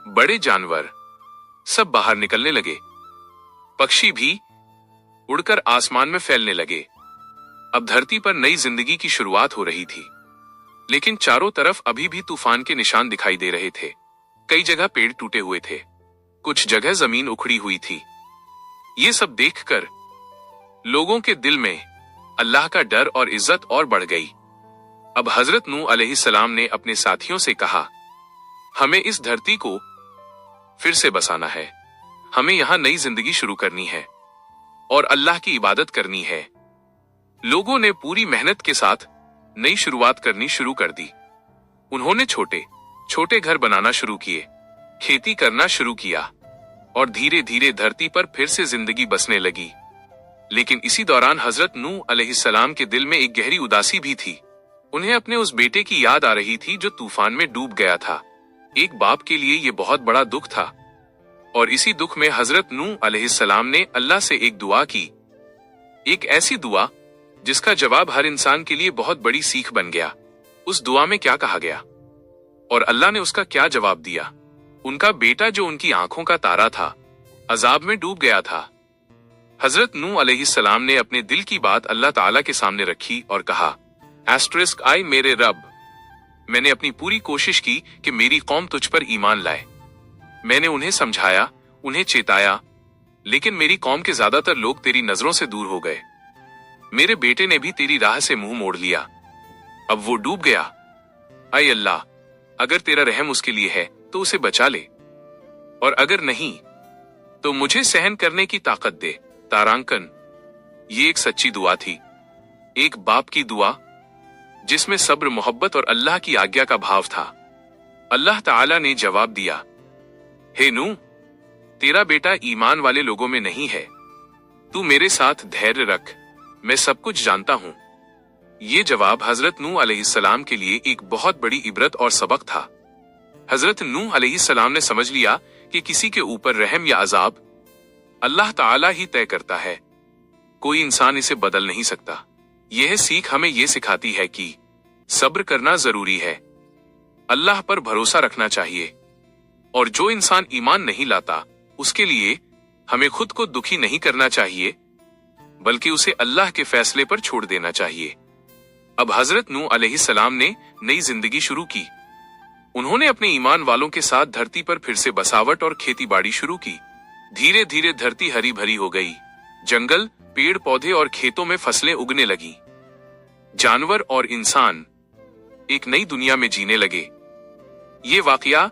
बड़े जानवर सब बाहर निकलने लगे। पक्षी भी उड़कर आसमान में फैलने लगे। अब धरती पर नई जिंदगी की शुरुआत हो रही थी, लेकिन चारों तरफ अभी भी तूफान के निशान दिखाई दे रहे थे। कई जगह पेड़ टूटे हुए थे, कुछ जगह जमीन उखड़ी हुई थी। ये सब देखकर लोगों के दिल में अल्लाह का डर और इज्जत और बढ़ गई। अब हजरत नूह अलैहिस्सलाम ने अपने साथियों से कहा, हमें इस धरती को फिर से बसाना है, हमें यहां नई जिंदगी शुरू करनी है और अल्लाह की इबादत करनी है। लोगों ने पूरी मेहनत के साथ नई शुरुआत करनी शुरू कर दी। उन्होंने छोटे छोटे घर बनाना शुरू किए, खेती करना शुरू किया और धीरे धीरे धरती पर फिर से जिंदगी बसने लगी। लेकिन इसी दौरान हजरत नूह अलैहिस्सलाम के दिल में एक गहरी उदासी भी थी। उन्हें अपने उस बेटे की याद आ रही थी जो तूफान में डूब गया था। एक बाप के लिए ये बहुत बड़ा दुख था और इसी दुख में हजरत नूह अलैहिस्सलाम ने अल्लाह से एक दुआ की, एक ऐसी दुआ जिसका जवाब हर इंसान के लिए बहुत बड़ी सीख बन गया। उस दुआ में क्या कहा गया और अल्लाह ने उसका क्या जवाब दिया? उनका बेटा जो उनकी आंखों का तारा था, अजाब में डूब गया था। हजरत नूह अलैहिस्सलाम ने अपने दिल की बात अल्लाह ताला के सामने रखी और कहा, आई मेरे रब, मैंने अपनी पूरी कोशिश की कि मेरी कौम तुझ पर ईमान लाए। मैंने उन्हें समझाया, उन्हें चेताया, लेकिन मेरी कौम के ज्यादातर लोग तेरी नजरों से दूर हो गए। मेरे बेटे ने भी तेरी राह से मुंह मोड़ लिया, अब वो डूब गया। आय अल्लाह, अगर तेरा रहम उसके लिए है तो उसे बचा ले, और अगर नहीं तो मुझे सहन करने की ताकत दे। तारांकन, ये एक सच्ची दुआ थी, एक बाप की दुआ जिसमें सब्र, मोहब्बत और अल्लाह की आज्ञा का भाव था। अल्लाह ताला ने जवाब दिया, हे नूह, तेरा बेटा ईमान वाले लोगों में नहीं है, तू मेरे साथ धैर्य रख, मैं सब कुछ जानता हूं। ये जवाब हजरत नूह अलैहिस्सलाम के लिए एक बहुत बड़ी इबरत और सबक था। हजरत नूह अलैहिस्सलाम ने समझ लिया कि किसी के ऊपर रहम या अजाब अल्लाह ताला ही तय करता है, कोई इंसान इसे बदल नहीं सकता। यह सीख हमें यह सिखाती है कि सब्र करना जरूरी है, अल्लाह पर भरोसा रखना चाहिए, और जो इंसान ईमान नहीं लाता उसके लिए हमें खुद को दुखी नहीं करना चाहिए, बल्कि उसे अल्लाह के फैसले पर छोड़ देना चाहिए। अब हजरत नूह अलैहिस्सलाम ने नई जिंदगी शुरू की। उन्होंने अपने ईमान वालों के साथ धरती पर फिर से बसावट और खेती बाड़ी शुरू की। धीरे धीरे धरती हरी भरी हो गई, जंगल, पेड़ पौधे और खेतों में फसलें उगने लगी। जानवर और इंसान एक नई दुनिया में जीने लगे। ये वाकया